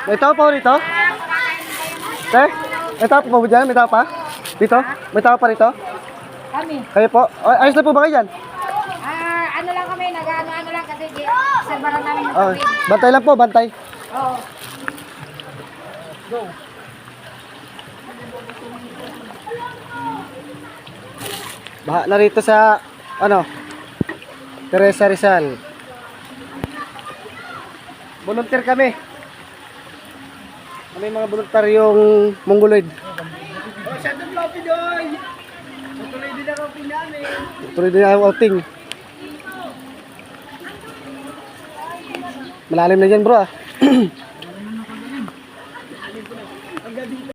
May tao pa ho rito? May tao pa ba dyan? May tao pa? Dito? May tao pa rito? Kami. Kayo po? Ayos na po ba kayo dyan? Ano lang kami, nag-ano lang kasi serbaran namin yung Oh, tawid. bantay lang po, bantay. Oo. Baha na rito sa, Teresa Rizal. Volunteer kami. Kami mga voluntaryong Mongoloid. Oh, shout out Floppy Doy! Tutuloy din ang outing namin. Tuloy din ang outing. Malalim na dyan bro ah.